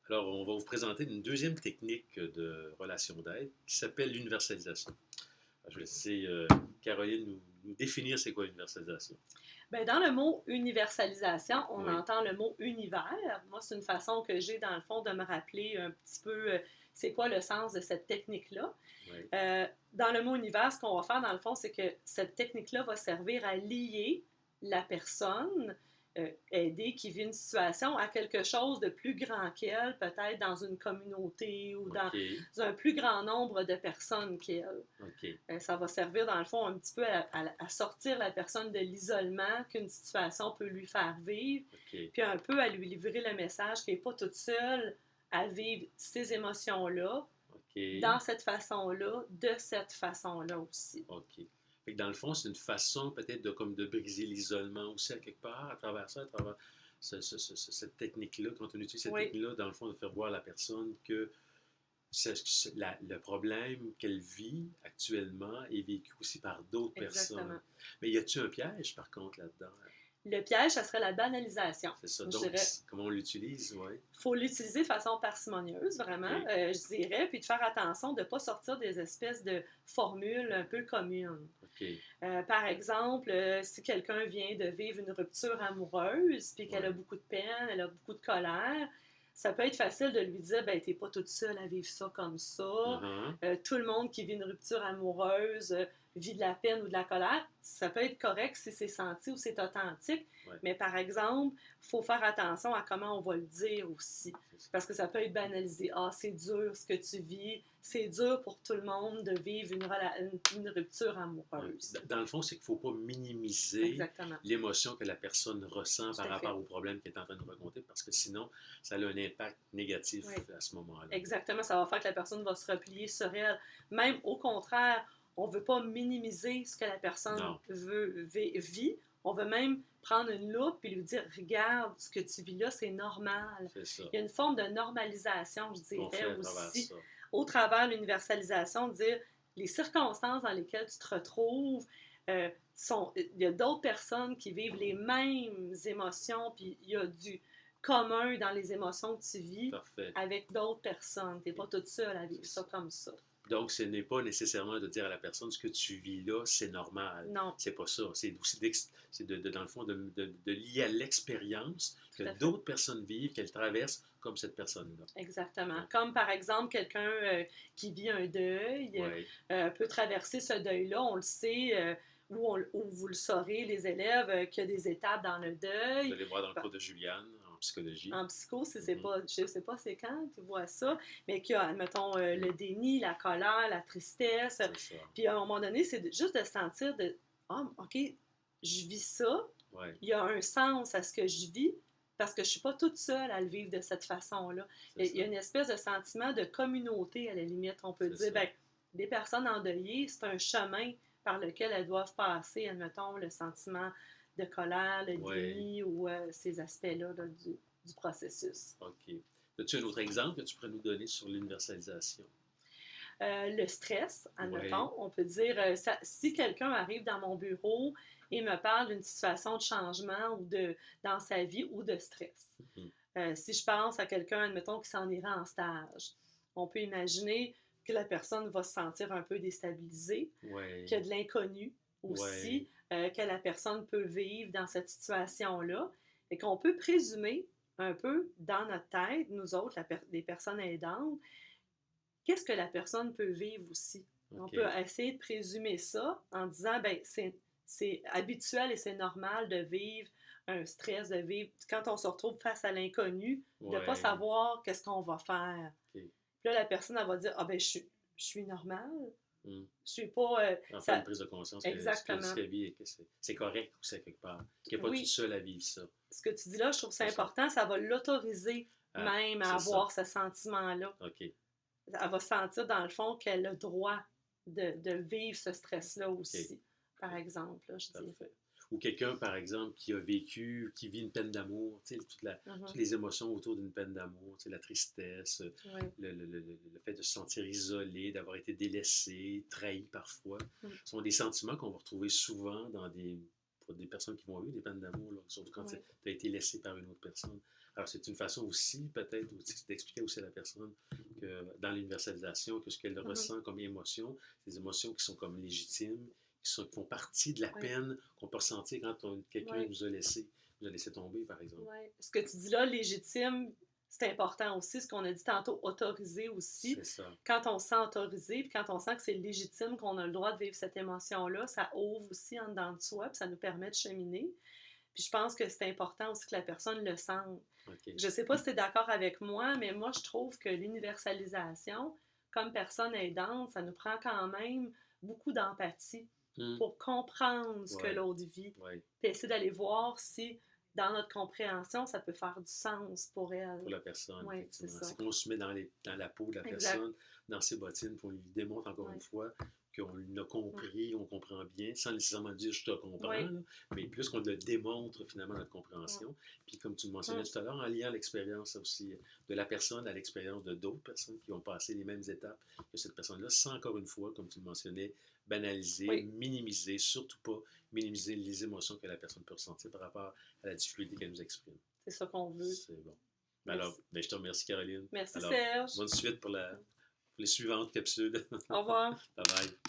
Alors, on va vous présenter une deuxième technique de relation d'aide qui s'appelle l'universalisation. Je vais laisser Caroline nous définir c'est quoi l'universalisation. Bien, dans le mot universalisation, on Oui, entend le mot univers. Moi, c'est une façon que j'ai, dans le fond, de me rappeler un petit peu c'est quoi le sens de cette technique-là. oui, Dans le mot univers, ce qu'on va faire, dans le fond, c'est que cette technique-là va servir à lier la personne aidée qui vit une situation à quelque chose de plus grand qu'elle, peut-être dans une communauté ou dans OK, un plus grand nombre de personnes qu'elle. OK, Ça va servir, dans le fond, un petit peu à sortir la personne de l'isolement qu'une situation peut lui faire vivre, OK, puis un peu à lui livrer le message qu'elle n'est pas toute seule à vivre ces émotions-là, OK, dans cette façon-là, de cette façon-là aussi. OK. Fait que dans le fond, c'est une façon peut-être de briser l'isolement aussi à quelque part, à travers ça, à travers cette technique-là, quand on utilise cette Oui, technique-là, dans le fond, de faire voir à la personne que le problème qu'elle vit actuellement est vécu aussi par d'autres personnes. exactement. Mais y a-t-il un piège, par contre, là-dedans? Le piège, ça serait la banalisation. C'est ça. Je Donc, dirais, comment on l'utilise? Oui. il faut l'utiliser de façon parcimonieuse, vraiment, OK. je dirais, puis de faire attention de ne pas sortir des espèces de formules un peu communes. OK. Par exemple, si quelqu'un vient de vivre une rupture amoureuse, puis qu'elle a Oui. beaucoup de peine, elle a beaucoup de colère, ça peut être facile de lui dire, ben, t'es pas toute seule à vivre ça comme ça. Uh-huh. Tout le monde qui vit une rupture amoureuse vit de la peine ou de la colère. Ça peut être correct si c'est senti ou c'est authentique, Ouais. mais par exemple, il faut faire attention à comment on va le dire aussi. C'est ça. Parce que ça peut être banalisé. Ah, c'est dur ce que tu vis. C'est dur pour tout le monde de vivre une rupture Ouais. amoureuse. Dans le fond, c'est qu'il ne faut pas minimiser Exactement. l'émotion que la personne ressent Tout par à fait. rapport au problème qu'elle est en train de raconter, parce que sinon, ça a un impact négatif Oui. à ce moment-là. Exactement. Ça va faire que la personne va se replier sur elle. Même au contraire, on ne veut pas minimiser ce que la personne Non, vit. On veut même prendre une loupe et lui dire, regarde, ce que tu vis là, c'est normal. c'est ça. Il y a une forme de normalisation, je Qu'on fait dirais, à travers aussi, ça. au travers de l'universalisation, de dire les circonstances dans lesquelles tu te retrouves. Il y a d'autres personnes qui vivent les mêmes émotions, puis il y a du commun dans les émotions que tu vis Parfait. avec d'autres personnes. Tu n'es OK. pas toute seule à vivre C'est ça ça. comme ça. Donc, ce n'est pas nécessairement de dire à la personne ce que tu vis là, c'est normal. Non, C'est pas ça. C'est aussi dans le fond de lier à l'expérience que tout à fait. d'autres personnes vivent, qu'elles traversent comme cette personne-là. Exactement. Ouais. Comme par exemple quelqu'un qui vit un deuil Oui. peut traverser ce deuil-là, on le sait, ou vous le saurez, les élèves, qu'il y a des étapes dans le Vous deuil. allez voir dans le cours de Juliane en psychologie. En psycho, si c'est Mhm. pas, je sais pas c'est quand tu vois ça, mais qu'il y a, admettons, le déni, la colère, la tristesse. C'est ça. Puis à un moment donné, c'est juste de sentir de, ah, OK, je vis ça, Oui, il y a un sens à ce que je vis parce que je ne suis pas toute seule à le vivre de cette façon-là. c'est Il y a ça. une espèce de sentiment de communauté, à la limite. On peut C'est dire, ça. ben, les personnes endeuillées, c'est un chemin par lequel elles doivent passer, admettons, le sentiment de colère, le Oui. déni ou ces aspects-là là, du processus. OK. As-tu un autre exemple que tu pourrais nous donner sur l'universalisation? Le stress, Oui. admettons, on peut dire, si quelqu'un arrive dans mon bureau et me parle d'une situation de changement dans sa vie ou de stress. Mhm. Si je pense à quelqu'un, admettons, qui s'en ira en stage, on peut imaginer que la personne va se sentir un peu déstabilisée, Oui. qu'il y a de l'inconnu aussi, Oui. que la personne peut vivre dans cette situation-là, et qu'on peut présumer un peu dans notre tête, nous autres, les personnes aidantes, qu'est-ce que la personne peut vivre aussi. On peut OK. essayer de présumer ça en disant, ben c'est habituel et c'est normal de vivre un stress, de vivre, quand on se retrouve face à l'inconnu, de ne pas Oui. savoir qu'est-ce qu'on va faire. OK. Puis là, la personne, elle va dire, ah ben je suis normale, Hmm. je suis pas... En faire une ça... prise de conscience que ce Exactement. qu'elle vit, que c'est correct aussi à quelque part. Qu'elle n'est pas toute Oui, seule à vivre ça. ce que tu dis là, je trouve ça C'est ça. important, ça va l'autoriser Ah, même à c'est ça. avoir ce sentiment-là. OK. Elle va sentir dans le fond qu'elle a le droit de vivre ce stress-là aussi, OK. par exemple, là, je dirais. Parfait. Ou quelqu'un, par exemple, qui a vécu, qui vit une peine d'amour, tu sais, toutes Mhm. les émotions autour d'une peine d'amour, tu sais, la tristesse, Oui. le fait de se sentir isolé, d'avoir été délaissé, trahi parfois, Mm. ce sont des sentiments qu'on va retrouver souvent pour des personnes qui vont vivre des peines d'amour, là, surtout quand Oui. tu as été laissé par une autre personne. Alors, c'est une façon aussi, peut-être, d'expliquer aussi à la personne que dans l'universalisation, que ce qu'elle Mhm. ressent comme émotion, des émotions qui sont comme légitimes, qui font partie de la Oui, peine qu'on peut ressentir quand quelqu'un oui, nous a laissé tomber, par exemple. oui. Ce que tu dis là, légitime, c'est important aussi. Ce qu'on a dit tantôt, autorisé aussi. C'est ça. Quand on se sent autorisé, puis quand on sent que c'est légitime, qu'on a le droit de vivre cette émotion-là, ça ouvre aussi en dedans de soi, puis ça nous permet de cheminer. Puis je pense que c'est important aussi que la personne le sente. OK. Je ne sais pas si tu es d'accord avec moi, mais moi, je trouve que l'universalisation, comme personne aidante, ça nous prend quand même beaucoup d'empathie Hum, pour comprendre ce que ouais, l'autre vit, ouais. puis essayer d'aller voir si, dans notre compréhension, ça peut faire du sens pour elle. Pour la personne, Oui, c'est effectivement. ça. C'est qu'on se met dans la peau de la Exact. personne, dans ses bottines, pour lui démontrer encore une Oui, fois qu'on l'a oui, compris, on comprend bien, sans nécessairement dire je te comprends, oui, là, mais plus qu'on le démontre finalement notre oui. compréhension. Puis comme tu le mentionnais Hum, tout à l'heure, en liant l'expérience aussi de la personne à l'expérience de d'autres personnes qui ont passé les mêmes étapes que cette personne-là, sans encore une fois, comme tu le mentionnais, banaliser, oui, minimiser, surtout pas minimiser les émotions que la personne peut ressentir par rapport à la difficulté qu'elle nous exprime. c'est ça qu'on veut. C'est bon. Alors, Merci. ben, je te remercie, Caroline. Merci, Alors, Serge. bonne suite pour les suivantes capsules. Au revoir. Bye bye.